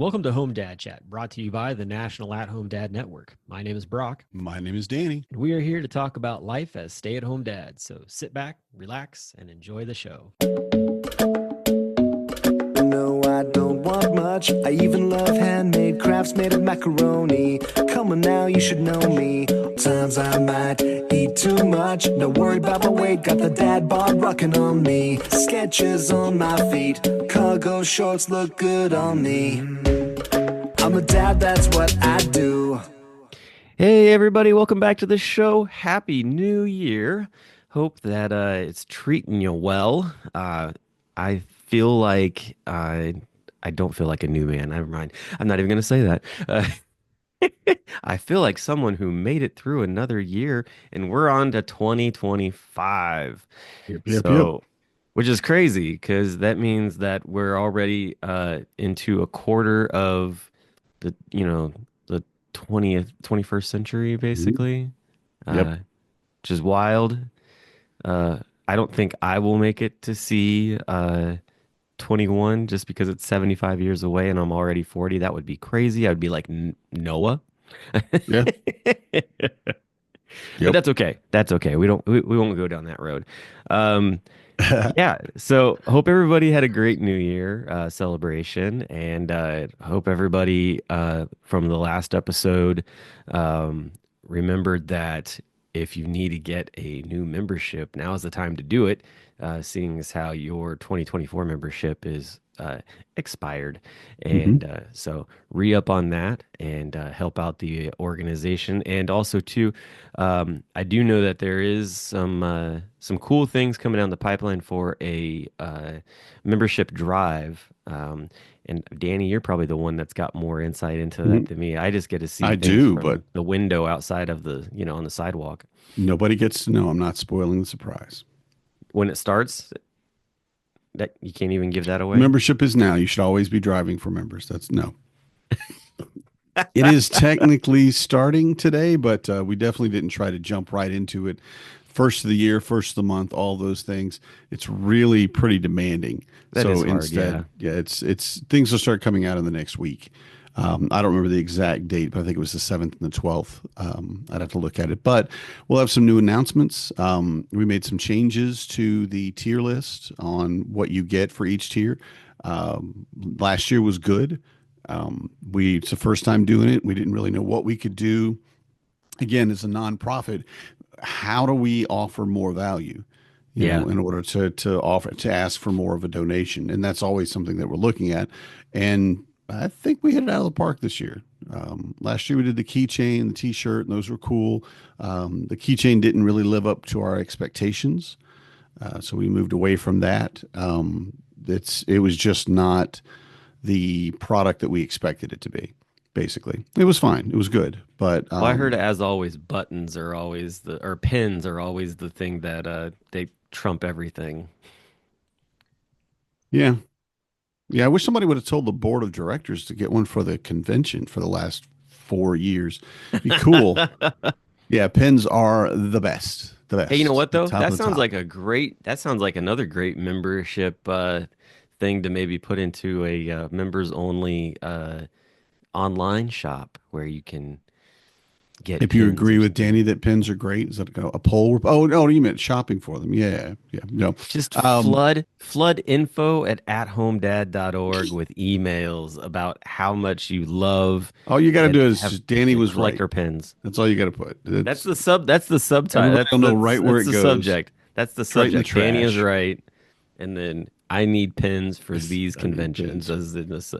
Welcome to Home Dad Chat, brought to you by the National At Home Dad Network. My name is Brock, My name is Danny. and we are here to talk about life as stay at home dads. So sit back, relax, and enjoy the show. No, I don't want much. I even love handmade crafts made of macaroni. Come on now, you should know me. Times I might eat too much. No worry about my weight. Got the dad bod rocking on me. Sketches on my feet. Cargo shorts look good on me. I'm a dad, that's what I do. Hey, everybody, welcome back to the show. Happy New Year. Hope that it's treating you well. I feel like I don't feel like a new man. Never mind. I'm not even going to say that. I feel like someone who made it through another year, and we're on to 2025. Yep. Which is crazy because that means that we're already into a quarter of the 20th, 21st century, basically. Yep. Which is wild. I don't think I will make it to see 21 just because it's 75 years away and I'm already 40. That would be crazy. I'd be like Noah. Yeah. But that's okay. That's okay. We won't go down that road. Yeah. So hope everybody had a great New Year celebration, and hope everybody from the last episode remembered that if you need to get a new membership, now is the time to do it, seeing as how your 2024 membership is expired. And so re-up on that and help out the organization. And also, too, I do know that there is some cool things coming down the pipeline for a membership drive. And Danny, you're probably the one that's got more insight into that than me. I just get to see I things do, from but the window outside of on the sidewalk. nobody gets to know. I'm not spoiling the surprise. When it starts, that you can't even give that away. Membership is now. You should always be driving for members. That's no. It is technically starting today, but we definitely didn't try to jump right into it. First of the year, first of the month, all those things. It's really pretty demanding. That so is hard, instead, it's things will start coming out in the next week. I don't remember the exact date, but I think it was the 7th and the 12th. I'd have to look at it, but we'll have some new announcements. We made some changes to the tier list on what you get for each tier. Last year was good. It's the first time doing it. We didn't really know what we could do. Again, as a nonprofit, how do we offer more value? You know, in order to ask for more of a donation, and that's always something that we're looking at. And I think we hit it out of the park this year. Last year we did the keychain, the T-shirt, and those were cool. The keychain didn't really live up to our expectations, so we moved away from that. It was just not the product that we expected it to be. Basically, it was fine. It was good, but Well, I heard, as always, buttons are always or pins are always the thing that they trump everything. yeah. Yeah, I wish somebody would have told the board of directors to get one for the convention for the last 4 years. Be cool. Yeah, pins are the best. The best. Hey, you know what though? Top That of the sounds top. like that sounds like another great membership thing to maybe put into a members only online shop where you can get If you pins agree or with something. Danny that pins are great, is that a poll? Oh, no, you meant shopping for them. Yeah, yeah. No. Just Um, flood info at athomedad.org with emails about how much you love all you got to and do is have just, Danny was right. collector pins. That's all you got to put. That's the subtitle. Everybody will know right where That's it the goes. subject. That's the It's right in the subject. Danny is trash. right. And then I need pins for these I need conventions. pins. As in this.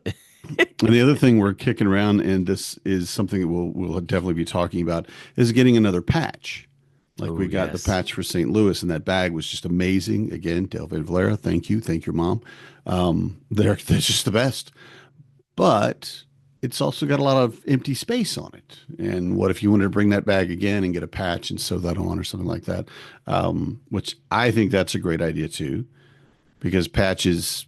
And the other thing we're kicking around, and this is something that we'll definitely be talking about, is getting another patch. Like Oh, we got the yes. patch for St. Louis, and that bag was just amazing. Again, Delvin Valera, thank you, thank your mom. They're just the best. But it's also got a lot of empty space on it. And what if you wanted to bring that bag again and get a patch and sew that on or something like that? Which I think that's a great idea too, because patches,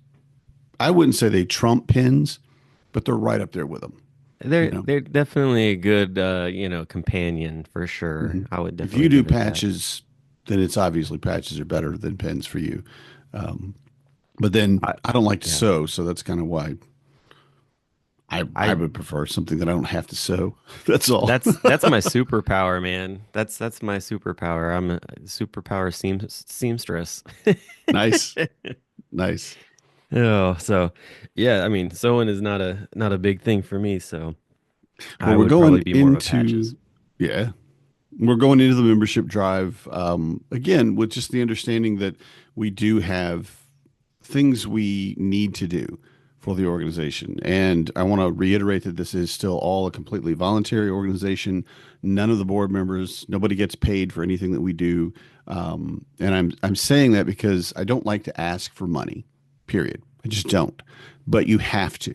I wouldn't say they trump pins, but they're right up there with them. You know, They're definitely a good companion for sure. Mhm. I would If definitely you do give it that. patches, then it's obviously patches are better than pins for you. Um, but then I, I don't like to yeah. sew, so that's kind of why I I would prefer something that I don't have to sew. That's all. that's my superpower, man. That's my superpower. I'm a superpower seamstress. Nice. Nice. Oh, so yeah, I mean, sewing is not a big thing for me, so Well, I we're would probably going be more of a patches. into, yeah, we're going into the membership drive again with just the understanding that we do have things we need to do for the organization. And I want to reiterate that this is still all a completely voluntary organization. None of the board members, nobody gets paid for anything that we do. And I'm saying that because I don't like to ask for money, period. I just don't. But you have to.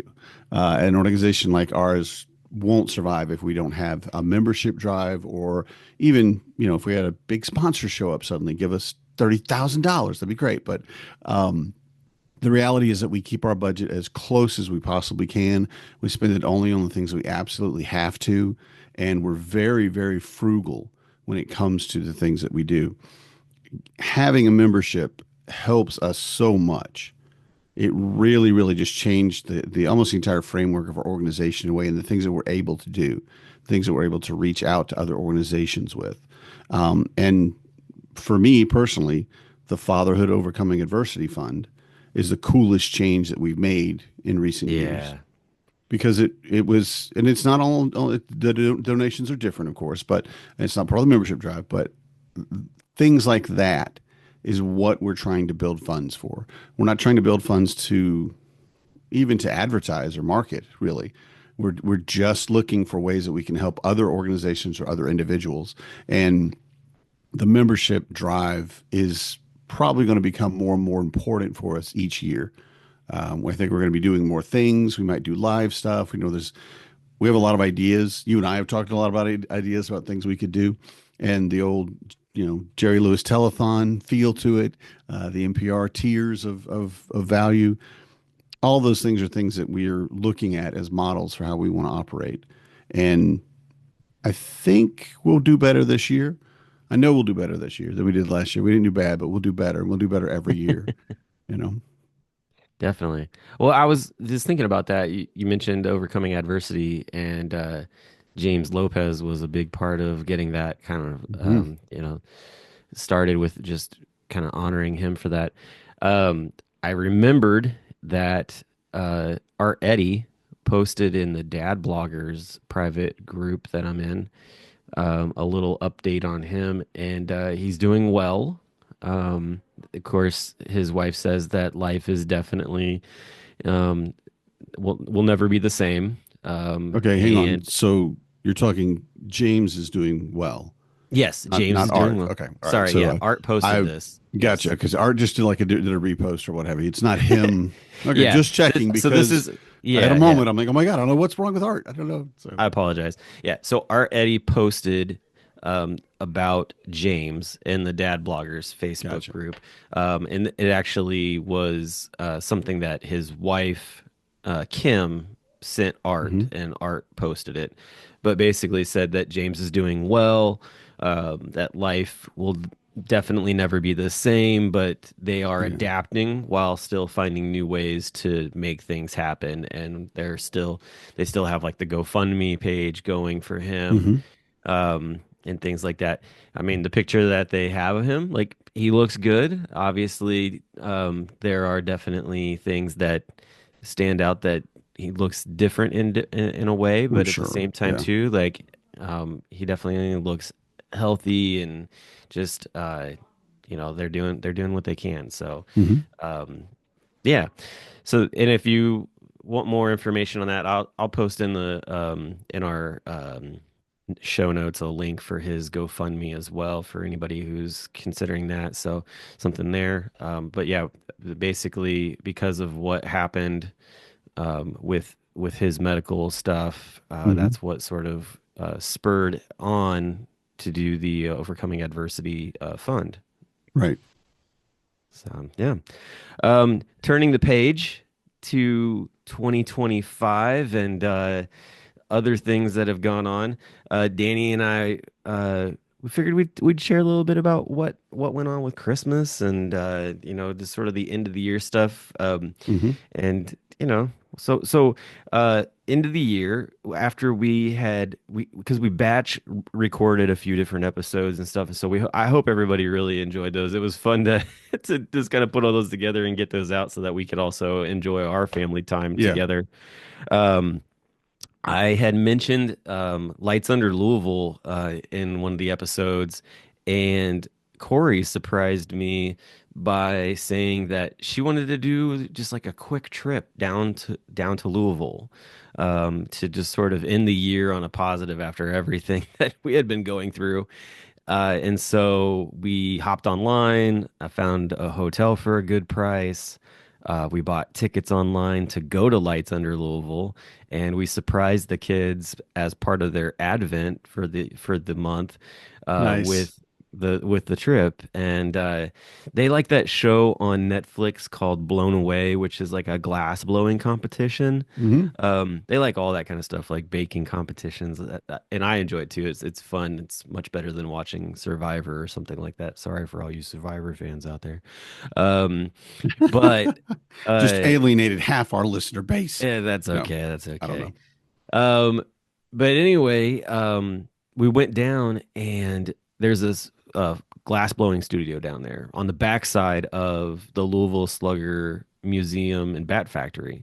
An organization like ours won't survive if we don't have a membership drive, or even, if we had a big sponsor show up suddenly, give us $30,000, that'd be great. But the reality is that we keep our budget as close as we possibly can. We spend it only on the things we absolutely have to, and we're very, very frugal when it comes to the things that we do. Having a membership helps us so much. It really, really just changed the almost the entire framework of our organization away, and the things that we're able to do, things that we're able to reach out to other organizations with. And for me personally, the Fatherhood Overcoming Adversity Fund is the coolest change that we've made in recent years, Yeah. because it was, and it's not all the donations are different, of course, but and it's not part of the membership drive, but things like that is what we're trying to build funds for. We're not trying to build funds to even to advertise or market, really. We're just looking for ways that we can help other organizations or other individuals. And the membership drive is probably going to become more and more important for us each year. I think we're going to be doing more things. We might do live stuff. We have a lot of ideas. You and I have talked a lot about ideas about things we could do, and the old, Jerry Lewis telethon feel to it, the NPR tiers of value. All those things are things that we're looking at as models for how we want to operate. And I think we'll do better this year. I know we'll do better this year than we did last year. We didn't do bad, but we'll do better. We'll do better every year, you know? Definitely. Well, I was just thinking about that. You mentioned overcoming adversity, and James Lopez was a big part of getting that kind of, Mhm. started with just kind of honoring him for that. I remembered that Art Eddie posted in the Dad Bloggers private group that I'm in, a little update on him, and he's doing well. Of course, his wife says that life is definitely um, will never be the same. Okay, hang on. And So you're talking James is doing well, yes, James not is doing Art. well. Okay, all right. Sorry, So yeah, Art posted I this. gotcha, Yes, because Art just did a repost or what have you. It's not him. Okay, yeah. just checking, So this because is I had a yeah, yeah. moment. I'm like, oh my God, I don't know what's wrong with Art. I don't know. So I apologize. Yeah, so Art Eddie posted about James in the Dad Bloggers Facebook gotcha. group, and it actually was something that his wife Kim sent Art, Hmm. and Art posted it, but basically said that James is doing well, that life will definitely never be the same, but they are Yeah. adapting while still finding new ways to make things happen, and they still have like the GoFundMe page going for him, Hmm. and things like that. I mean, the picture that they have of him, like he looks good. Obviously, there are definitely things that stand out, that he looks different in a way, I'm but at the sure. same time Yeah. too, like he definitely looks healthy, and just they're doing what they can. So Hmm. um, yeah. So, and if you want more information on that, I'll post in the in our show notes a link for his GoFundMe as well, for anybody who's considering that. So something there. But yeah, basically because of what happened with his medical stuff, Hmm. that's what sort of spurred on to do the Overcoming Adversity Fund. Right. So yeah. Turning the page to 2025, and other things that have gone on. Danny and I, we figured we'd share a little bit about what went on with Christmas, and just sort of the end of the year stuff. Hmm. And End of the year after we because we batch recorded a few different episodes and stuff. So I hope everybody really enjoyed those. It was fun to to just kind of put all those together and get those out so that we could also enjoy our family time Yeah. together. Um, I had mentioned Lights Under Louisville in one of the episodes, and Corey surprised me by saying that she wanted to do just like a quick trip down to Louisville to just sort of end the year on a positive after everything that we had been going through. And so we hopped online. I found a hotel for a good price. We bought tickets online to go to Lights Under Louisville, and we surprised the kids as part of their advent for the month Nice. with the trip. And they like that show on Netflix called Blown Away, which is like a glass blowing competition. Hmm. They like all that kind of stuff, like baking competitions, and I enjoy it too. It's fun. It's much better than watching Survivor or something like that. Sorry for all you Survivor fans out there. Um, but Just uh, alienated half our listener base. yeah, that's No, okay. That's I don't okay. know. Um, but anyway, we went down and there's this glass blowing studio down there on the backside of the Louisville Slugger Museum and Bat Factory.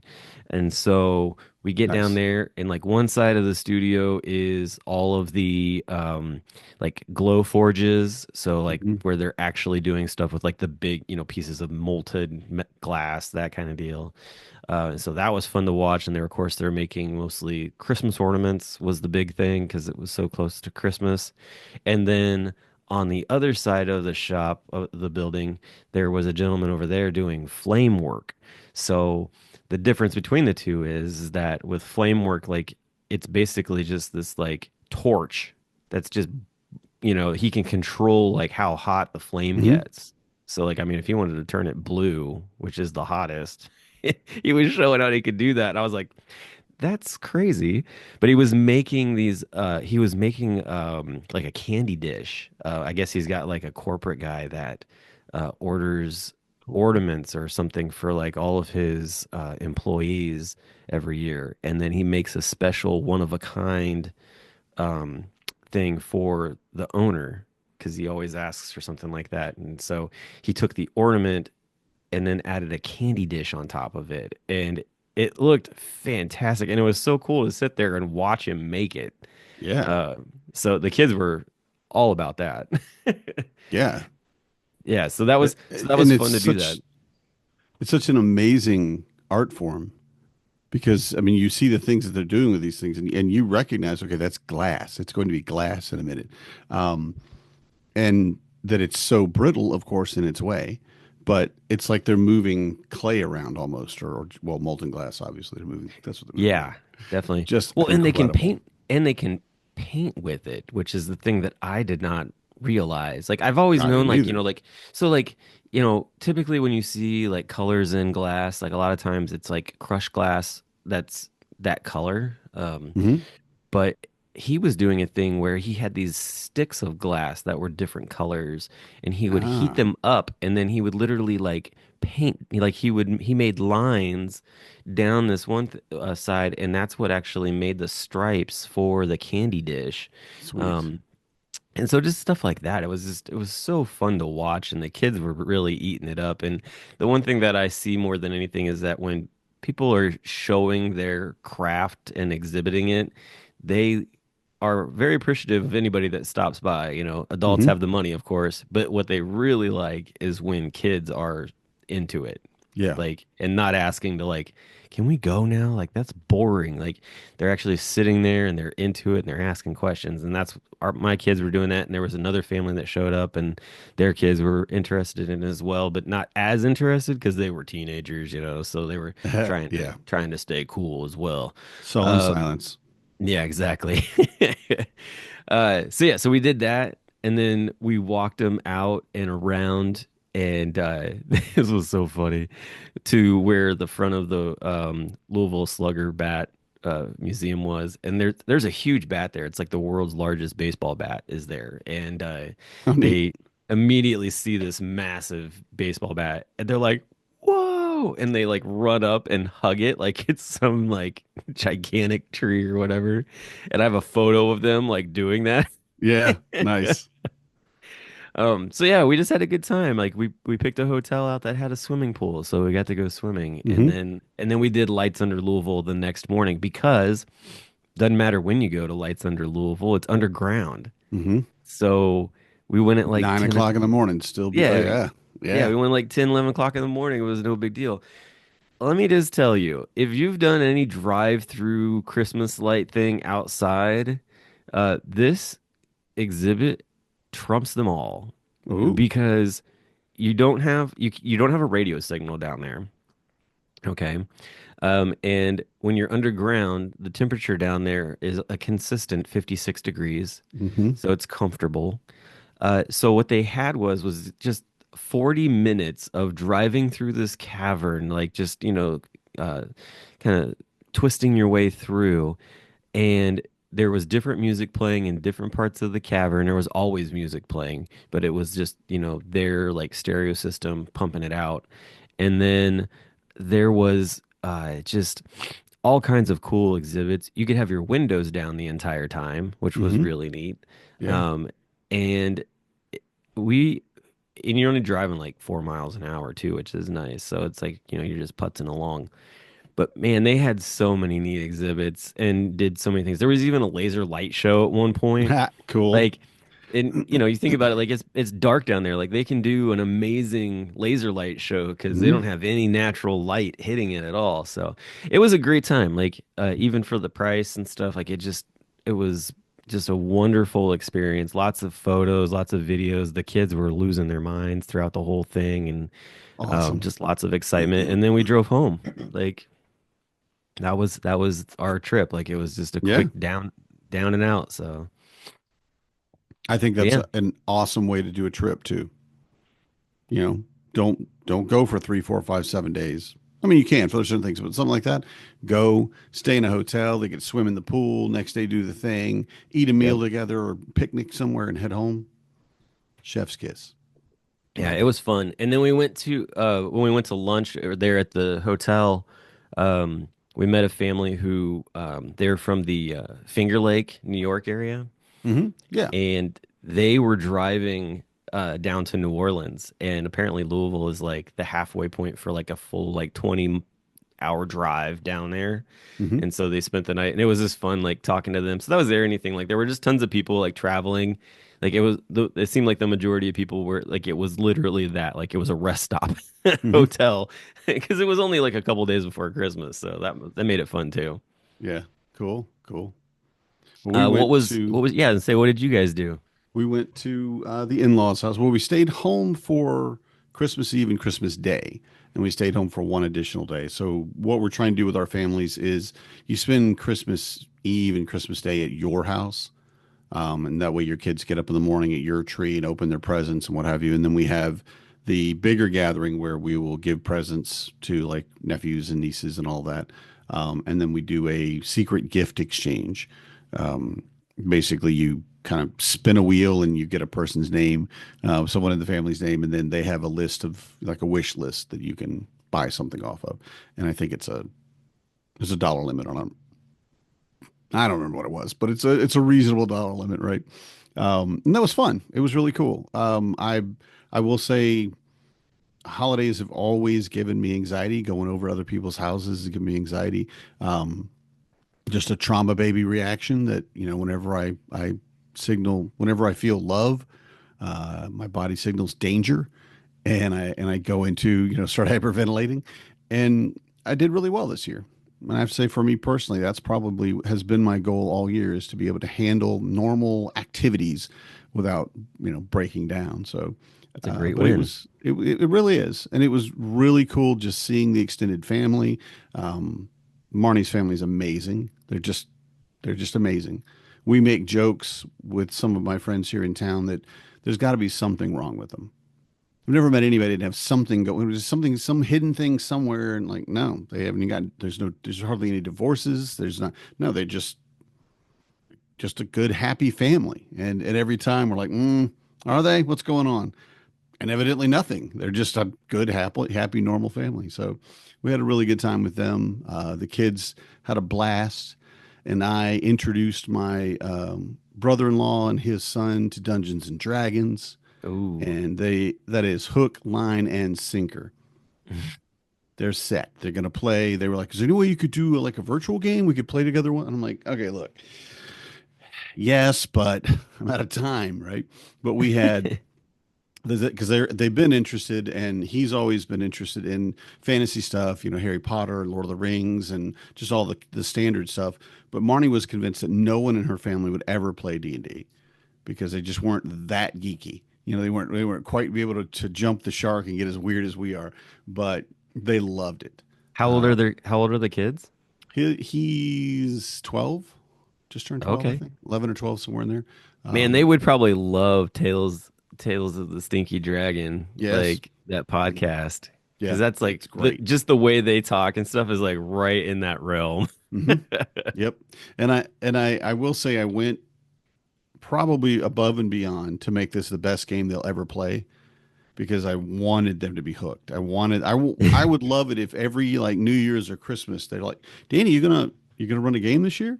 And so we get down Nice. there and like one side of the studio is all of the like glow forges, so like Hmm. where they're actually doing stuff with like the big, pieces of glass, that kind of deal. So that was fun to watch. And of course, they're making mostly Christmas ornaments was the big thing because it was so close to Christmas. And then on the other side of the shop of the building, there was a gentleman over there doing flame work. So the difference between the two is that with flame work, like it's basically just this like torch that's just, he can control like how hot the flame Hmm. gets. So like, I mean, if he wanted to turn it blue, which is the hottest, he was showing how he could do that. And I was like, that's crazy. But he was making like a candy dish. I guess he's got like a corporate guy that orders Cool. ornaments or something for like all of his employees every year. And then he makes a special one of a kind um, thing for the owner because he always asks for something like that. And so he took the ornament and then added a candy dish on top of it. And it looked fantastic. And it was so cool to sit there and watch him make it. Yeah. Uh, so the kids were all about that. Yeah. Yeah, so that And was fun to do that. it's such an amazing art form because I mean you see the things that they're doing with these things and you recognize okay that's glass. It's going to be glass in a minute. Um, and that it's so brittle, of course, in its way, but it's like they're moving clay around almost, or well, molten glass, obviously, they're moving. That's what they're moving Yeah, around. definitely. Just Well, incredible. and they can paint with it, which is the thing that I did not realize. Like I've always I known didn't like, either. typically when you see like colors in glass, like a lot of times it's like crushed glass that's that color. Hmm. But he was doing a thing where he had these sticks of glass that were different colors and he would heat Ah, them up and then he would literally like paint like he made lines down this side and that's what actually made the stripes for the candy dish. sweet. um and so just stuff like that, it was so fun to watch and the kids were really eating it up. And the one thing that I see more than anything is that when people are showing their craft and exhibiting it, they are very appreciative of anybody that stops by. Adults Hmm. have the money, of course, but what they really like is when kids are into it, Yeah. like, and not asking to like, can we go now? Like that's boring. Like they're actually sitting there and they're into it and they're asking questions. And my kids were doing that. And there was another family that showed up and their kids were interested in it as well, but not as interested because they were teenagers, so they were Yeah. trying to stay cool as well. Sullen Um, silence. yeah, exactly. So we did that, and then we walked them out and around, and this was so funny to where the front of the Louisville Slugger Bat museum was, and there's a huge bat there. It's like the world's largest baseball bat is there, and Oh, neat. they immediately see this massive baseball bat, and they're like, "Whoa!" whoa, and they like run up and hug it like it's some like gigantic tree or whatever. And I have a photo of them like doing that. Yeah, nice. So yeah, we just had a good time. Like we picked a hotel out that had a swimming pool, so we got to go swimming. And Hmm. then we did Lights Under Louisville the next morning because doesn't matter when you go to Lights Under Louisville, it's underground. Hmm. So we went at like 9 10 o'clock in the morning, still be, oh yeah, yeah, yeah, yeah. we went like 10, 11 o'clock in the morning. It was no big deal. Let me just tell you, if you've done any drive-through Christmas light thing outside, this exhibit trumps them all Ooh. because you don't have a radio signal down there. Okay. And when you're underground, the temperature down there is a consistent 56 degrees, Hmm. so it's comfortable. So what they had was just 40 minutes of driving through this cavern, like just, kind of twisting your way through. And there was different music playing in different parts of the cavern. There was always music playing, but it was just, their like stereo system pumping it out. And then there was just all kinds of cool exhibits. You could have your windows down the entire time, which was Hmm. really neat. Yeah. Um, and we, and you're only driving like 4 miles an hour too, which is nice. So it's like, you're just putzing along. But man, they had so many neat exhibits and did so many things. There was even a laser light show at one point. Ha, cool. Like, and you think about it, like it's dark down there. Like they can do an amazing laser light show because they Hmm. don't have any natural light hitting it at all. So it was a great time. Like even for the price and stuff, like it was just a wonderful experience. Lots of photos, lots of videos. The kids were losing their minds throughout the whole thing, and Awesome. just lots of excitement. And then we drove home. Like that was our trip. Like it was just a Yeah. quick down and out. So I think but that's yeah, an awesome way to do a trip too. You know, don't go for 3, 4, 5, 7 days. I mean, you can for certain things, but something like that, go stay in a hotel. They could swim in the pool. Next day, do the thing, eat a yep. meal together, or picnic somewhere and head home. Chef's kiss. Yeah, it was fun. And then we went to when we went to lunch there at the hotel, we met a family who they're from the Finger Lake, New York area, Hmm. Yeah. and they were driving down to New Orleans, and apparently Louisville is like the halfway point for like a full like 20-hour drive down there. Hmm. And so they spent the night, and it was just fun, like talking to them. So that was there anything. Like there were just tons of people like traveling. Like it seemed like the majority of people were like it was literally that, like it was a rest stop Hmm. hotel because it was only like a couple days before Christmas, so that made it fun too. Yeah. Cool. Cool. Well, Yeah, and say what did you guys do? we went to the in-laws' house. Well, we stayed home for Christmas Eve and Christmas Day, and we stayed home for one additional day. So what we're trying to do with our families is you spend Christmas Eve and Christmas Day at your house, and that way your kids get up in the morning at your tree and open their presents and what have you. And then we have the bigger gathering where we will give presents to like nephews and nieces and all that. And then we do a secret gift exchange. Um, Basically, you kind of spin a wheel and you get a person's name, someone in the family's name, and then they have a list of like a wish list that you can buy something off of. And I think there's a dollar limit on it. I don't remember what it was, but it's a reasonable dollar limit, right? And that was fun. It was really cool. I will say holidays have always given me anxiety. Going over other people's houses has given me anxiety. Just a trauma baby reaction that, whenever I feel love, my body signals danger, and I go into, start hyperventilating. And I did really well this year. And I have to say, for me personally, that's probably has been my goal all year, is to be able to handle normal activities without, breaking down. So, That's a great but win. it really is, and it was really cool just seeing the extended family. Marnie's family is amazing. They're just amazing. We make jokes with some of my friends here in town that there's got to be something wrong with them. I've never met anybody that have something going. There's something, some hidden thing somewhere, and like, no, they haven't got. There's hardly any divorces. There's not. No, they're just a good, happy family. And every time we're like, are they? What's going on? and evidently nothing. They're just a good, happy, normal family. So we had a really good time with them. The kids had a blast, and I introduced my brother-in-law and his son to Dungeons and Dragons, Ooh. and that is hook, line, and sinker. They're set. They're gonna play. They were like, "Is there any way you could do like a virtual game? We could play together one." And I'm like, "Okay, look, yes, but I'm out of time, right?" But we had because they've been interested, and he's always been interested in fantasy stuff, Harry Potter, Lord of the Rings, and just all the standard stuff. But Marnie was convinced that no one in her family would ever play D&D because they just weren't that geeky. They weren't quite be able to jump the shark and get as weird as we are, but they loved it. How old are the kids? He's 12, just turned 12, I Okay. think, 11 or 12, somewhere in there. Man, they Um, would probably love Tales of the Stinky Dragon, yes, like that podcast. Because yeah, that's like it's great. just the way they talk and stuff is like right in that realm. Hmm. Yep. And I will say I went probably above and beyond to make this the best game they'll ever play because I wanted them to be hooked. I would love it if every like New Year's or Christmas they're like, "Danny, you gonna run a game this year?"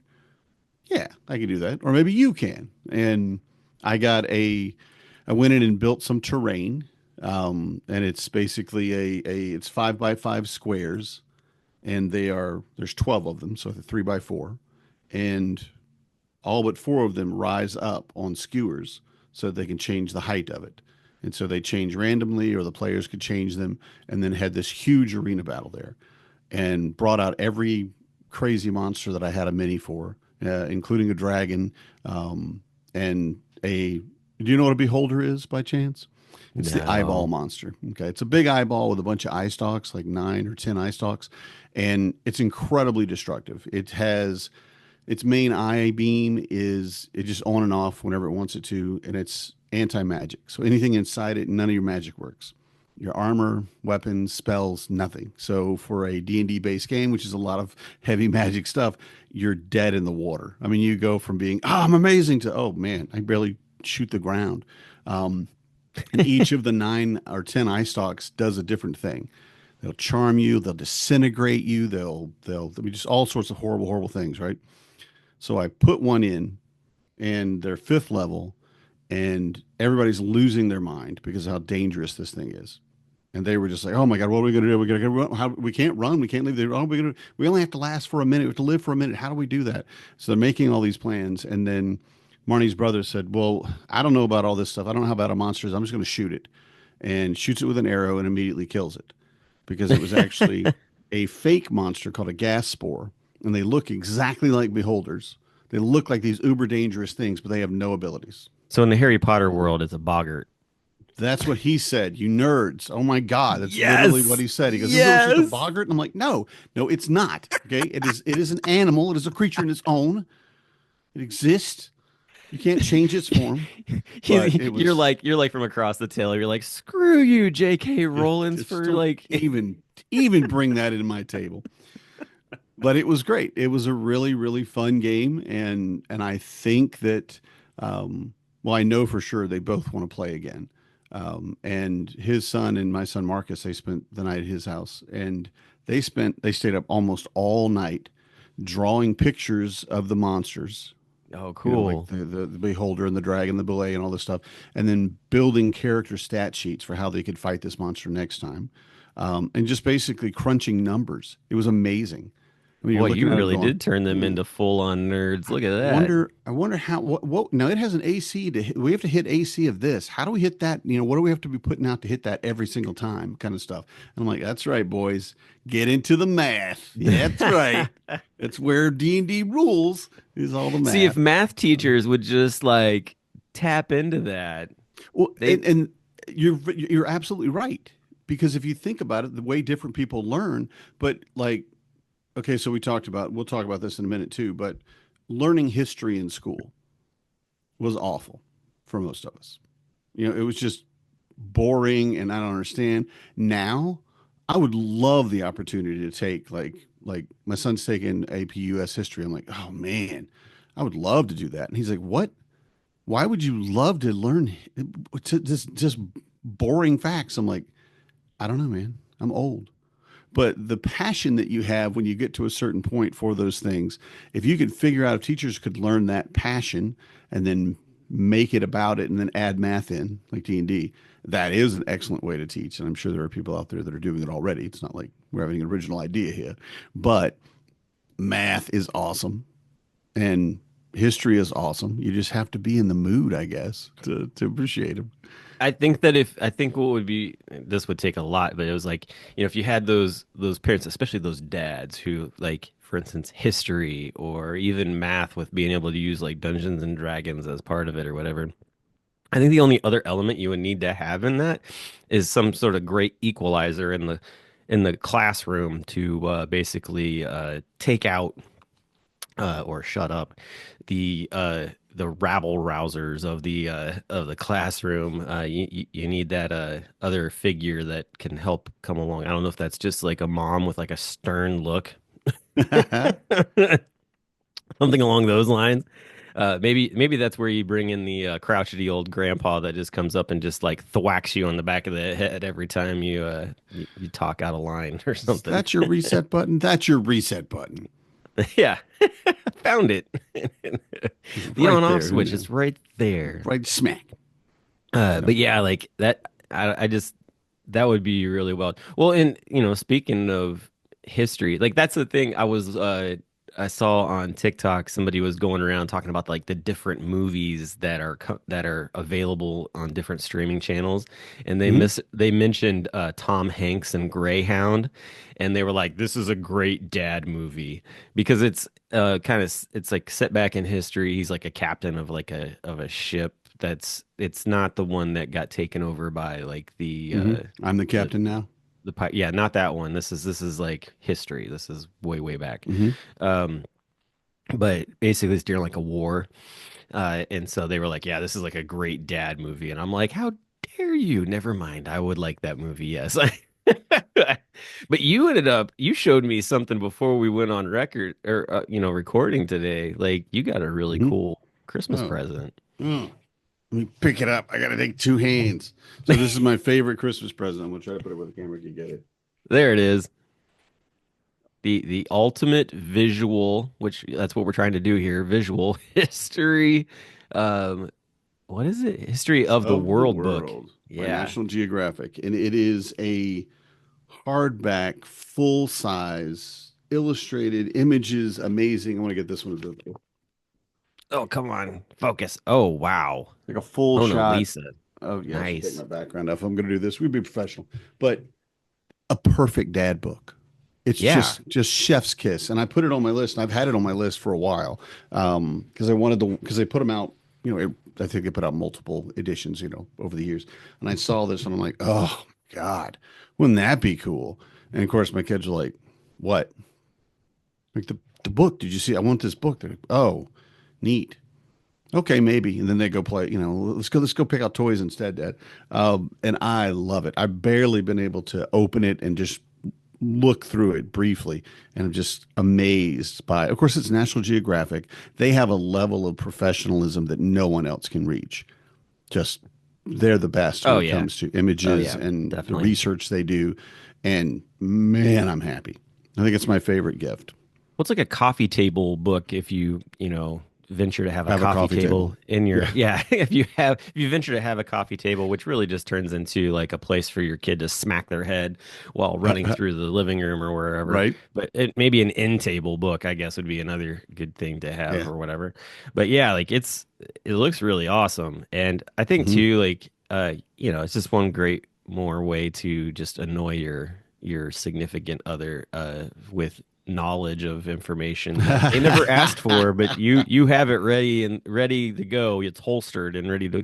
Yeah, I can do that. Or maybe you can. And I got I went in and built some terrain. And it's basically it's 5 by 5 squares, and there's 12 of them, so they're 3 by 4, and all but 4 of them rise up on skewers so that they can change the height of it. And so they change randomly, or the players could change them, and then had this huge arena battle there, and brought out every crazy monster that I had a mini for, including a dragon, and a. Do you know what a beholder is by chance? It's the eyeball No. monster. Okay, it's a big eyeball with a bunch of eye stalks, like 9 or 10 eye stalks, and it's incredibly destructive. It has its main eye beam is it just on and off whenever it wants it to, and it's anti-magic. So anything inside it, none of your magic works. Your armor, weapons, spells, nothing. So for a D&D based game, which is a lot of heavy magic stuff, you're dead in the water. I mean, you go from being, "Oh, I'm amazing," to, "Oh man, I barely shoot the ground." Um, and each of the 9 or 10 eye stalks does a different thing. They'll charm you, they'll disintegrate you, they'll be just all sorts of horrible, horrible things, right? So I put one in, and they're 5th level, and everybody's losing their mind because of how dangerous this thing is. And they were just like, "Oh my God, what are we going to do? We can't run. We can't leave. We only have to last for a minute. We have to live for a minute. How do we do that?" So they're making all these plans. And then Marnie's brother said, "Well, I don't know about all this stuff. I don't know how about a monster is. I'm just going to shoot it," and shoots it with an arrow and immediately kills it because it was actually a fake monster called a gas spore. And they look exactly like beholders. They look like these uber dangerous things, but they have no abilities. So in the Harry Potter world, it's a boggart. That's what he said. You nerds. Oh my God. That's literally what Yes. he said. He goes, "This is just a Yes. boggart." And I'm like, "No, no, it's not. Okay. It is an animal. It is a creature in its own. It exists. You can't change its form." But it was You're like from across the tail. You're like, screw you, J.K. Rowling's just for don't like even bring that into my table. But it was great. It was a really, really fun game. And I think that well, I know for sure they both want to play again. And his son and my son Marcus, they spent the night at his house, and they stayed up almost all night drawing pictures of the monsters, oh like cool. the beholder and the dragon, the bullet, and all this stuff, and then building character stat sheets for how they could fight this monster next time, and just basically crunching numbers. It was amazing. I mean, you're Boy, looking you at it really going, did turn them "Hmm, into full on nerds. Look at I that. wonder, I wonder how, what, now it has an AC to hit. We have to hit AC of this. How do we hit that? What do we have to be putting out to hit that every single time kind of stuff?" And I'm like, "That's right, boys. Get into the math." Yeah, that's right. That's where D&D rules is all the See, if math. math teachers would just like tap into that, Well, they and you're absolutely right, because if you think about it, the way different people learn, but like, okay, so we'll talk about this in a minute too, but learning history in school was awful for most of us. It was just boring, and I don't understand. Now, I would love the opportunity to take like my son's taking AP US history. I'm like, "Oh man, I would love to do that." And he's like, "What? Why would you love to learn to just boring facts. I'm like, I don't know, man. I'm old. But the passion that you have when you get to a certain point for those things, if you could figure out if teachers could learn that passion and then make it about it and then add math in like D&D, that is an excellent way to teach. And I'm sure there are people out there that are doing it already. It's not like we're having an original idea here, but math is awesome and history is awesome. You just have to be in the mood, I guess, to appreciate them. I think that if I think what would be this would take a lot, but it was like, if you had those parents, especially those dads who like, for instance, history or even math with being able to use like Dungeons and Dragons as part of it or whatever. I think the only other element you would need to have in that is some sort of great equalizer in the classroom to basically take out or shut up the rabble rousers of the classroom. You need that other figure that can help come along. I don't know if that's just like a mom with like a stern look, something along those lines. Maybe that's where you bring in the crotchety old grandpa that just comes up and just like thwacks you on the back of the head every time you talk out of line or something. That's your reset button. That's your reset button. Yeah, found it. The Right on-off there. switch is right there. Right smack. But yeah, like that, I just that would be really well. Well, and speaking of history, like that's the thing. I saw on TikTok somebody was going around talking about like the different movies that are available on different streaming channels, and Mhm. they mentioned Tom Hanks and Greyhound, and they were like, "This is a great dad movie because it's it's like set back in history. He's like a captain of like a ship it's not the one that got taken over by like I'm the the captain now. yeah, not that one. This is like history. This is way back. Hmm. Um, but basically it's during like a war. And so they were like, yeah, this is like a great dad movie. And I'm like, how dare you? Never mind. I would like that movie, yes. But you showed me something before we went on record or recording today. Like you got a really Hmm. cool Christmas Oh, present. oh. Let me pick it up. I got to take two hands. So this is my favorite Christmas present. I'm gonna try to put it where the camera can get it. There it is. The ultimate visual, which that's what we're trying to do here, visual history. Um, what is it? History of the Of the World book. World by Yeah. National Geographic, and it is a hardback, full size, illustrated images. Amazing. I want to get this one Oh, come on. Focus. Oh, wow. like a full Mona shot. Lisa. Oh yeah, I should take Nice. my background off. I'm gonna do this. We'd be professional, but a perfect dad book. It's Yeah. just chef's kiss, and I put it on my list. And I've had it on my list for a while because I wanted to because they put them out. I think they put out multiple editions, over the years. And I saw this, and I'm like, oh God, wouldn't that be cool? And of course, my kids are like, what? Like the book? Did you see? I want this book. They're like, oh, neat. Okay, maybe. And then they go play, let's go pick out toys instead, Dad. And I love it. I've barely been able to open it and just look through it briefly. And I'm just amazed by, of course, it's National Geographic. They have a level of professionalism that no one else can reach. Just they're the best when Oh, it yeah. comes to Oh, images yeah. and the Definitely. research they do. And man, I'm happy. I think it's my favorite gift. What's like a coffee table book if venture to have a Have a coffee coffee table. table in your Yeah. yeah, if you venture to have a coffee table, which really just turns into like a place for your kid to smack their head while running through the living room or wherever. Right? But maybe an end table book, I guess, would be another good thing to have Yeah. or whatever. But yeah, like it looks really awesome. And I think Hmm. too, like it's just one great more way to just annoy your significant other with knowledge of information that they never asked for, but you have it ready to go. It's holstered and ready to.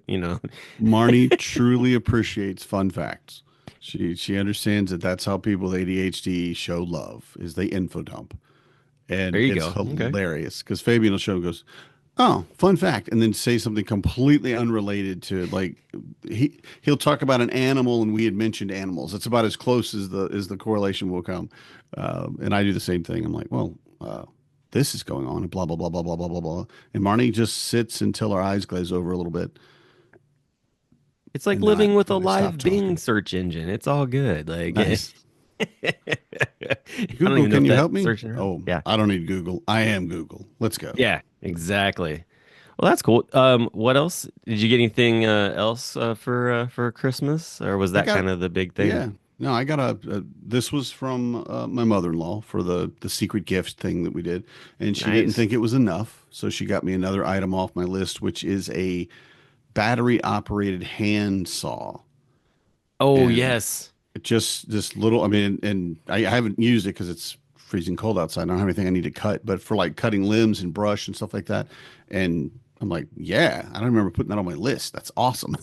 Marnie truly appreciates fun facts. She understands that that's how people with ADHD show love is they info dump, and There you it's go. Okay. hilarious because Fabian will show and goes, "Oh, fun fact," and then say something completely unrelated to like he'll talk about an animal and we had mentioned animals. It's about as close as the correlation will come, and I do the same thing. I'm like, well. This is going on and blah blah blah blah blah blah blah blah. And Marnie just sits until her eyes glaze over a little bit. It's like and not living with a really stop live Bing talking. search engine. It's all good. Like, Nice. I don't Google, even know can if you that help me? search engine. Oh, Yeah. I don't need Google. I am Google. Let's go. Yeah, exactly. Well, that's cool. What else? Did you get anything else for Christmas, or was I that got, kind of the big thing? yeah. No, I got this was from my mother-in-law for the secret gift thing that we did, and she didn't Nice. think it was enough, so she got me another item off my list, which is a battery operated hand saw. Oh, And yes. it just this little, I mean, and I haven't used it because it's freezing cold outside. I don't have anything I need to cut, but for like cutting limbs and brush and stuff like that. And I'm like, yeah, I don't remember putting that on my list. That's awesome.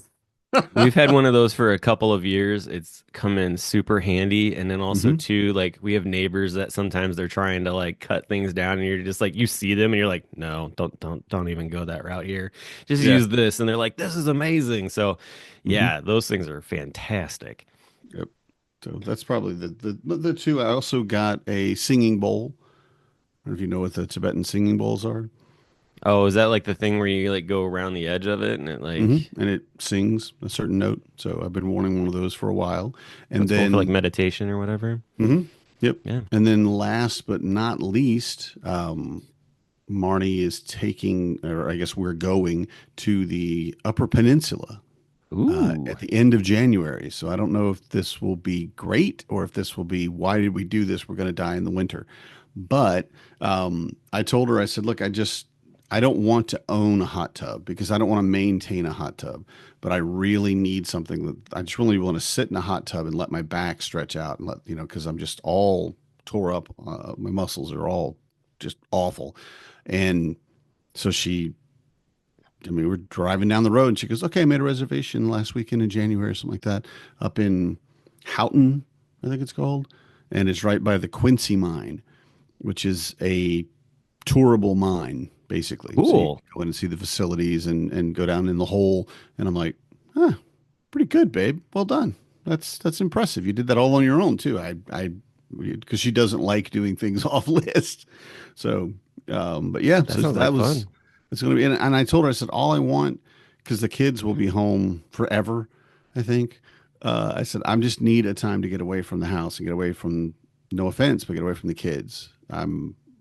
We've had one of those for a couple of years. It's come in super handy. And then also Hmm. too, like we have neighbors that sometimes they're trying to like cut things down and you're just like you see them and you're like, no, don't even go that route here. Just Yeah. use this. And they're like, this is amazing. So Hmm. yeah, those things are fantastic. Yep. So that's probably the two. I also got a singing bowl. I don't know if you know what the Tibetan singing bowls are. Oh, is that like the thing where you like go around the edge of it and it Hmm. like And it sings a certain note. So I've been wanting one of those for a while. And that's cool for like then meditation or whatever? hmm. Yep. Yeah. And then last but not least, Marnie is taking, or I guess we're going to the Upper Peninsula Ooh. at the end of January. So I don't know if this will be great or if this will be, why did we do this? We're going to die in the winter. But I told her, I said, look, I don't want to own a hot tub because I don't want to maintain a hot tub, but I really need something that I just really want to sit in a hot tub and let my back stretch out and let, because I'm just all tore up. My muscles are all just awful. And so I mean, we're driving down the road and she goes, okay, I made a reservation last weekend in January or something like that up in Houghton, I think it's called. And it's right by the Quincy mine, which is a tourable mine, basically. So you Cool. go in and see the facilities and go down in the hole. And I'm like, huh, pretty good, babe. Well done. That's impressive. You did that all on your own too. Because she doesn't like doing things off list. So, but yeah, That so sounds like that was, fun. it's going to be, and I told her, I said, all I want, because the kids will be home forever, I think. I said, I just need a time to get away from the house and get away from, no offense, but get away from the kids.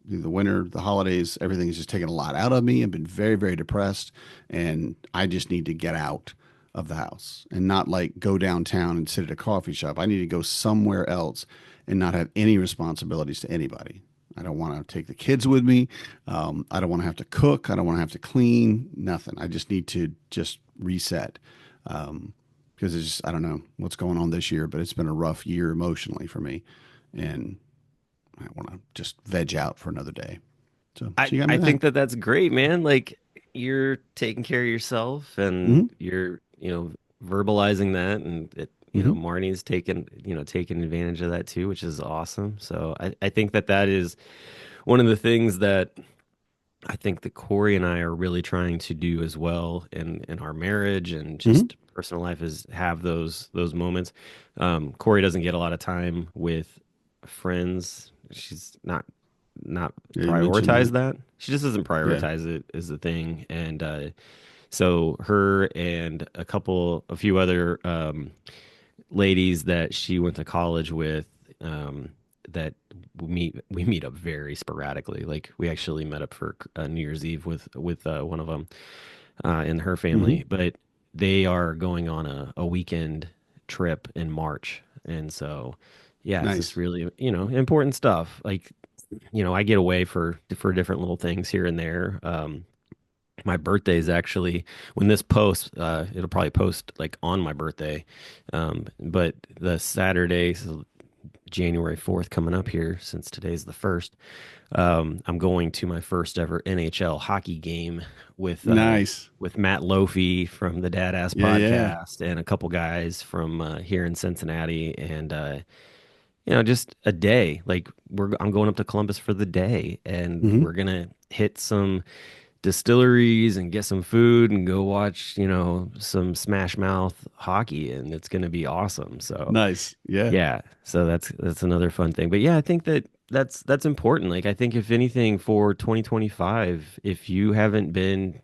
The winter, the holidays, everything is just taking a lot out of me. I've been very, very depressed, and I just need to get out of the house and not like go downtown and sit at a coffee shop. I need to go somewhere else and not have any responsibilities to anybody. I don't want to take the kids with me. I don't want to have to cook. I don't want to have to clean. Nothing. I just need to just reset. Because it's just, I don't know what's going on this year, but it's been a rough year emotionally for me, and I want to just veg out for another day. So I she got me I that. think that that's great, man. Like you're taking care of yourself and Hmm. you're, verbalizing that and Hmm. Marnie's taking advantage of that too, which is awesome. So I think that that is one of the things that I think that Corey and I are really trying to do as well in our marriage and Hmm. just personal life is have those moments. Corey doesn't get a lot of time with friends. She's not Yeah, you mentioned prioritize that. that. She just doesn't Yeah. prioritize it as the thing. And so her and a few other ladies that she went to college with that we meet up very sporadically. Like we actually met up for New Year's Eve with one of them in her Hmm. family, but they are going on a weekend trip in March, and so yeah, it's just Nice. really important stuff. Like I get away for different little things here and there. My birthday is actually when this posts, it'll probably post like on my birthday. But the Saturday, so January 4th coming up here, since today's the first, I'm going to my first ever NHL hockey game with uh Nice. with Matt Lofi from the Dad Ass Yeah. Yeah. podcast and a couple guys from here in Cincinnati and just a day. Like I'm going up to Columbus for the day and Hmm. we're gonna hit some distilleries and get some food and go watch, some Smash Mouth hockey and it's going to be awesome. So, Nice. Yeah. yeah, so that's another fun thing. But yeah, I think that that's important. Like I think if anything for 2025, if you haven't been,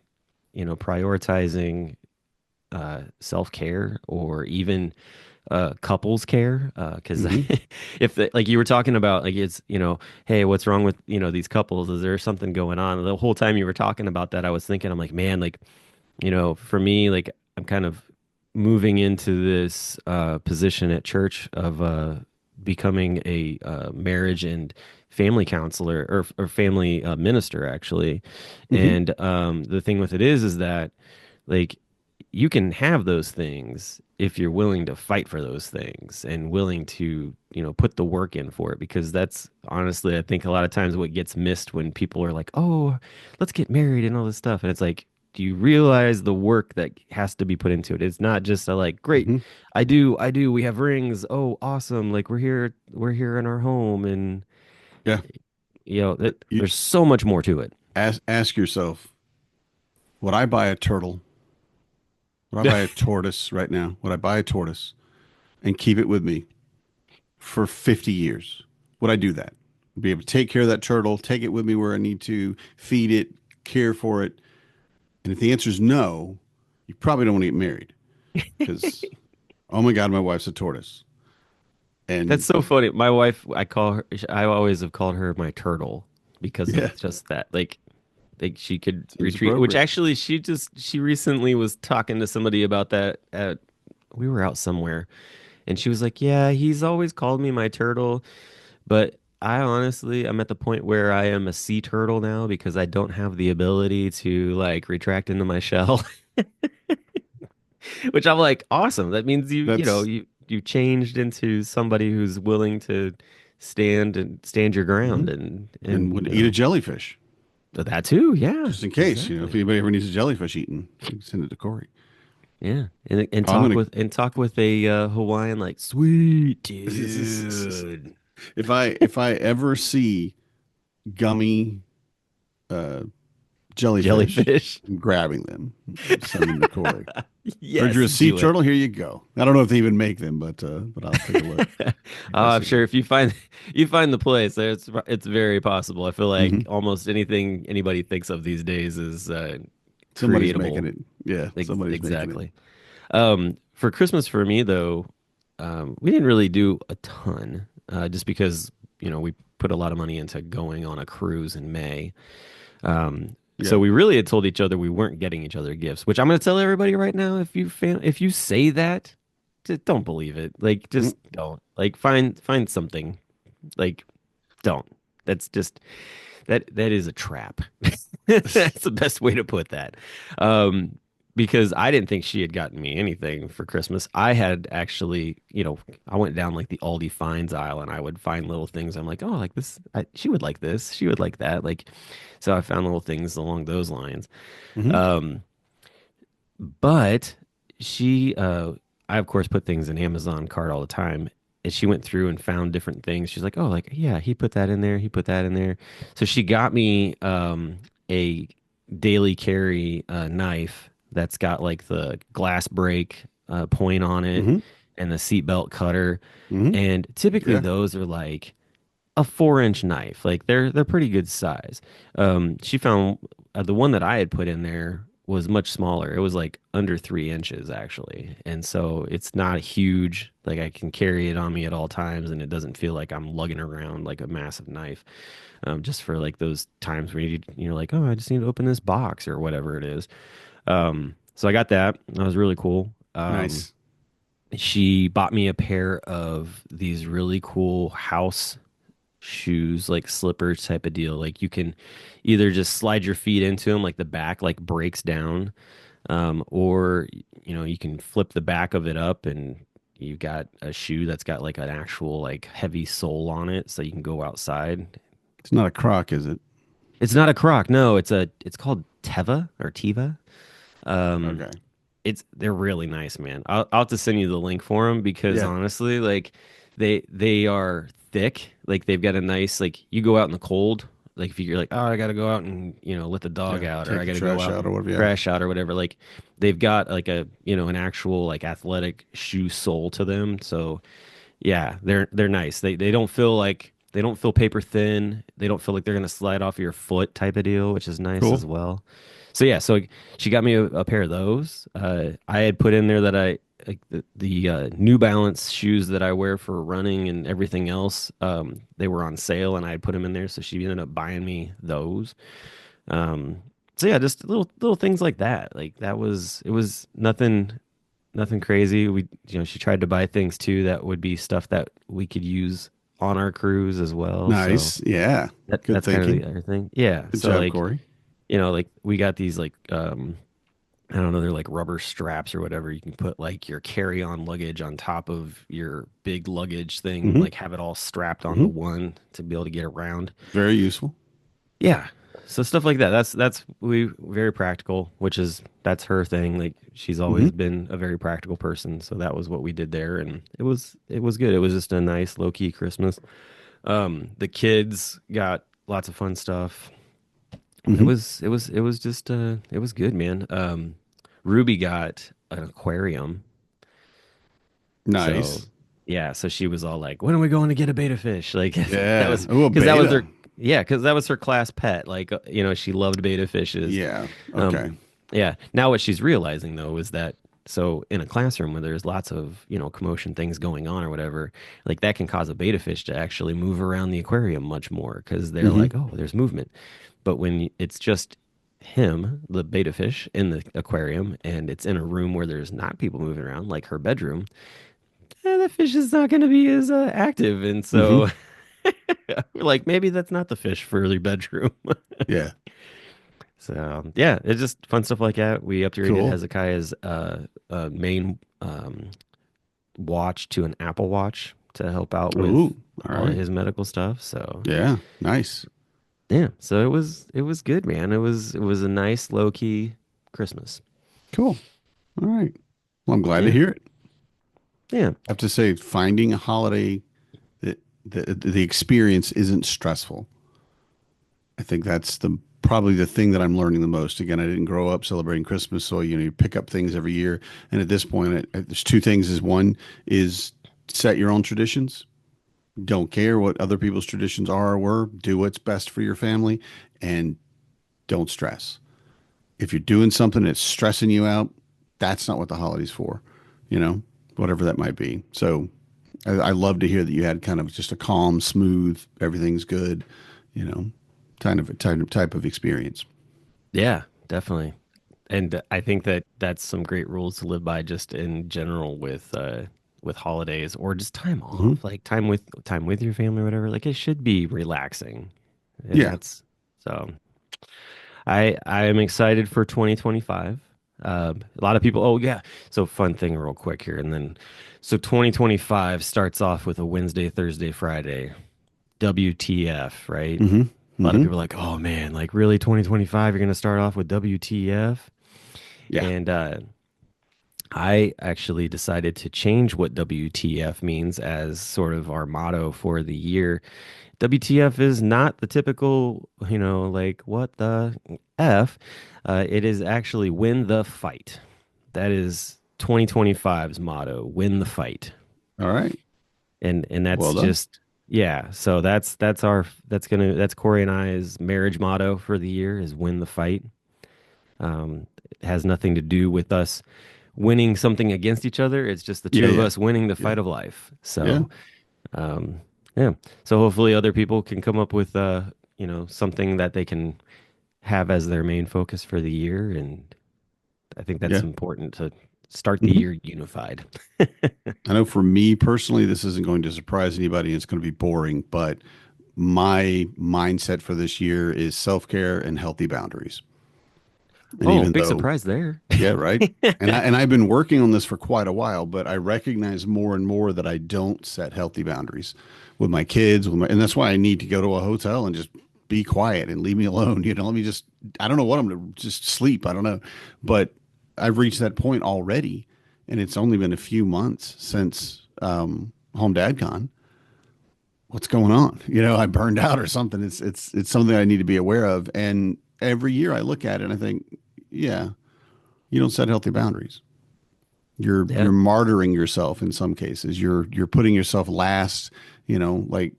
prioritizing self-care or even couples care, because Hmm. if like you were talking about, like, it's, hey, what's wrong with, these couples, is there something going on? The whole time you were talking about that, I was thinking, I'm like, man, like, for me, like, I'm kind of moving into this position at church of becoming a marriage and family counselor, or family minister, actually. Hmm. And the thing with it is that, like, you can have those things if you're willing to fight for those things and willing to, put the work in for it. Because that's honestly, I think, a lot of times what gets missed when people are like, oh, let's get married and all this stuff. And it's like, do you realize the work that has to be put into it? It's not just a, like, great, Hmm. I do, we have rings. Oh, awesome. Like, we're here in our home. And, Yeah. You there's so much more to it. ask yourself, would I buy a turtle? Would I buy a tortoise right now? Would I buy a tortoise and keep it with me for 50 years? Would I do that? Be able to take care of that turtle, take it with me where I need to, feed it, care for it. And if the answer is no, you probably don't want to get married because, oh my God, my wife's a tortoise. That's And so funny. My wife, I always have called her my turtle because yeah, of just that. Like she could seems retreat, which appropriate. actually she recently was talking to somebody about that we were out somewhere, and she was like, "Yeah, he's always called me my turtle, but I honestly, I'm at the point where I am a sea turtle now because I don't have the ability to, like, retract into my shell." Which I'm like, awesome. That means That's, you changed into somebody who's willing to stand your mhm. ground, And and would eat a jellyfish that too. Yeah, just in case, if exactly. anybody ever needs a jellyfish eaten, you can send it to Corey. Yeah, and I'm talk gonna with a Hawaiian, like, sweet dude. if I ever see gummy uh, jellyfish, Jellyfish. I'm grabbing them, send them to Corey. Heard you're Yes, a sea do it. turtle. Here you go. I don't know if they even make them, but I'll take a look if I I'm see sure one. if you find the place, it's very possible. I feel like Hmm. almost anything anybody thinks of these days is Somebody's making creatable. it. Yeah, somebody's making it. Exactly. For Christmas, for me though, we didn't really do a ton, just because, we put a lot of money into going on a cruise in May. So Yeah. we really had told each other we weren't getting each other gifts, which I'm going to tell everybody right now. If you say that, just don't believe it. Like, Mm. just don't. Like, find something. Like, don't. That's just that is a trap. That's the best way to put that. Um, because I didn't think she had gotten me anything for Christmas. I had actually, I went down, like, the Aldi finds aisle, and I would find little things. I'm like, oh, like this, she would like this, she would like that. Like, so I found little things along those lines. Hmm. Um, but she, I of course put things in Amazon cart all the time. And she went through and found different things. She's like, "Oh, like, yeah, he put that in there. He put that in there." So she got me a daily carry knife that's got, like, the glass break point on it, Hmm. and the seatbelt cutter. Hmm. And typically Yeah. those are like a 4-inch knife. Like, they're pretty good size. She found the one that I had put in there was much smaller. It was like under 3 inches, actually, and so it's not huge. Like, I can carry it on me at all times, and it doesn't feel like I'm lugging around like a massive knife. Just for, like, those times where you're like, oh, I just need to open this box or whatever it is. So I got that. That was really cool. Nice. She bought me a pair of these really cool house shoes, like slippers type of deal. Like, you can either just slide your feet into them, like the back, like, breaks down, or you can flip the back of it up, and you got a shoe that's got, like, an actual, like, heavy sole on it, so you can go outside. It's not a crock, is it? It's not a Croc. No, it's called Teva or Tiva. Um, Okay. they're really nice, man. I'll have to send you the link for them, because Yeah. honestly, like, they are thick. Like, they've got a nice, like, you go out in the cold, like, if you're like, oh, I got to go out and, let the dog Yeah. out, or I Take the got to go trash out out and or whatever. Yeah. trash out or whatever. Like, they've got, like, an actual, like, athletic shoe sole to them. So yeah, they're nice. They don't feel like, they don't feel paper thin. They don't feel like they're gonna slide off your foot type of deal, which is nice Cool. as well. So yeah, so she got me a pair of those. I had put in there that I like the New Balance shoes that I wear for running and everything else. They were on sale, and I had put them in there, so she ended up buying me those. Um, so yeah, just little things like that. Like that was it was nothing crazy. She tried to buy things too that would be stuff that we could use on our cruise as well. So Nice. Yeah. Good that's kind of the thinking. other thing. Yeah. Good So job, like Corey. like we got these like I don't know, they're like rubber straps or whatever. You can put like your carry-on luggage on top of your big luggage thing, Hmm. like have it all strapped on the Hmm. one to be able to get around. Very useful. Yeah. So stuff like that. That's we very practical, which is that's her thing. Like she's always Hmm. been a very practical person. So that was what we did there, and it was good. It was just a nice low-key Christmas. The kids got lots of fun stuff. Hmm. It was just it was good, man. Ruby got an aquarium. So Nice. yeah, so she was all like, "When are we going to get a beta fish?" Like that Yeah. was Oh, a because that was beta. her yeah, because that was her class pet. Like she loved beta fishes. Yeah. Um Okay. yeah. Now what she's realizing though is that so in a classroom where there's lots of, commotion things going on or whatever, like that can cause a beta fish to actually move around the aquarium much more because they're Hmm. like, "Oh, there's movement." But when it's just him, the beta fish, in the aquarium, and it's in a room where there's not people moving around, like her bedroom, the fish is not going to be as active. And Hmm. so, we're like, maybe that's not the fish for your bedroom. Yeah. So, yeah, it's just fun stuff like that. We upgraded Cool. Hezekiah's main watch to an Apple Watch to help out with Ooh. All all of right. his medical stuff. So, Yeah. Nice. yeah, so it was good, man. It was a nice low key Christmas. Cool. All right. Well, I'm glad to Yeah, hear it. yeah, I have to say, finding a holiday that the experience isn't stressful. I think that's the probably the thing that I'm learning the most. Again, I didn't grow up celebrating Christmas, so you pick up things every year. And at this point, there's two things: is one is set your own traditions. Don't care what other people's traditions are or were. Do what's best for your family, and don't stress. If you're doing something that's stressing you out, that's not what the holiday's for. You know, whatever that might be. So I love to hear that you had kind of just a calm, smooth, everything's good, you know, type of experience. yeah, definitely. And I think that that's some great rules to live by just in general with holidays or just time Hmm. off, like time with your family or whatever. Like it should be relaxing. And Yeah. that's so I am excited for 2025. A lot of people, oh yeah. So fun thing real quick here and then so 2025 starts off with a Wednesday, Thursday, Friday. WTF, right? Hmm. A lot of Hmm. people are like, "Oh man, like really 2025 you're going to start off with WTF?" Yeah. And I actually decided to change what WTF means as sort of our motto for the year. WTF is not the typical, like what the F. It is actually win the fight. That is 2025's motto, win the fight. All right. And Well that's done. just yeah, so that's Corey and I's marriage motto for the year is win the fight. It has nothing to do with us winning something against each other. It's just the Yeah. two of Yeah. us winning the Yeah. fight of life. Yeah. So, yeah. So hopefully other people can come up with, something that they can have as their main focus for the year. And I think that's Yeah. important to start the Hmm. year unified. I know for me personally, this isn't going to surprise anybody. It's going to be boring, but my mindset for this year is self care and healthy boundaries. And Oh, even big though surprise there. Yeah, right. And I've been working on this for quite a while, but I recognize more and more that I don't set healthy boundaries with my kids, and that's why I need to go to a hotel and just be quiet and leave me alone. Let me just I don't know what I'm gonna just sleep. I don't know. But I've reached that point already, and it's only been a few months since Home Dad Con. What's going on? I burned out or something. It's something I need to be aware of. And every year I look at it and I think, yeah, you don't set healthy boundaries. You're Yeah. martyring yourself in some cases. You're putting yourself last, like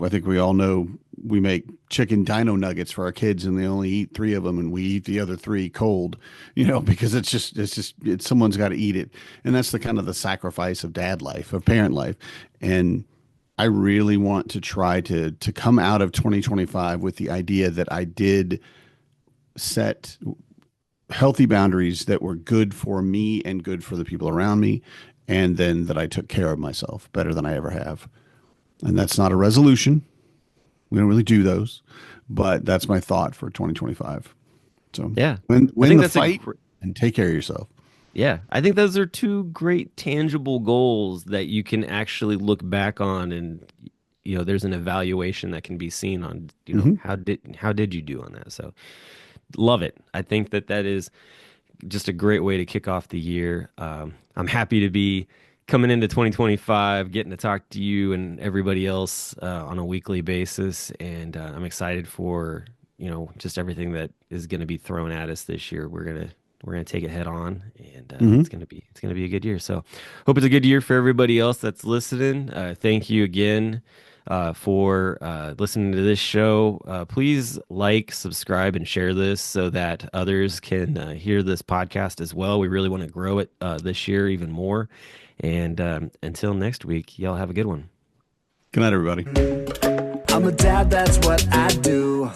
I think we all know we make chicken dino nuggets for our kids and they only eat three of them and we eat the other three cold, because someone's got to eat it. And that's the kind of the sacrifice of dad life, of parent life. And I really want to try to come out of 2025 with the idea that I did set healthy boundaries that were good for me and good for the people around me. And then that I took care of myself better than I ever have. And that's not a resolution. We don't really do those, but that's my thought for 2025. So Yeah. win I think the that's a fight and take care of yourself. Yeah, I think those are two great tangible goals that you can actually look back on and there's an evaluation that can be seen on, Hmm. how did you do on that? So love it. I think that is just a great way to kick off the year. I'm happy to be coming into 2025, getting to talk to you and everybody else on a weekly basis, and I'm excited for just everything that is going to be thrown at us this year. We're gonna take it head on, and Hmm. it's gonna be a good year. So, hope it's a good year for everybody else that's listening. Thank you again for listening to this show. Please like, subscribe, and share this so that others can hear this podcast as well. We really want to grow it this year even more. And until next week, y'all have a good one. Good night, everybody. I'm a dad, that's what I do.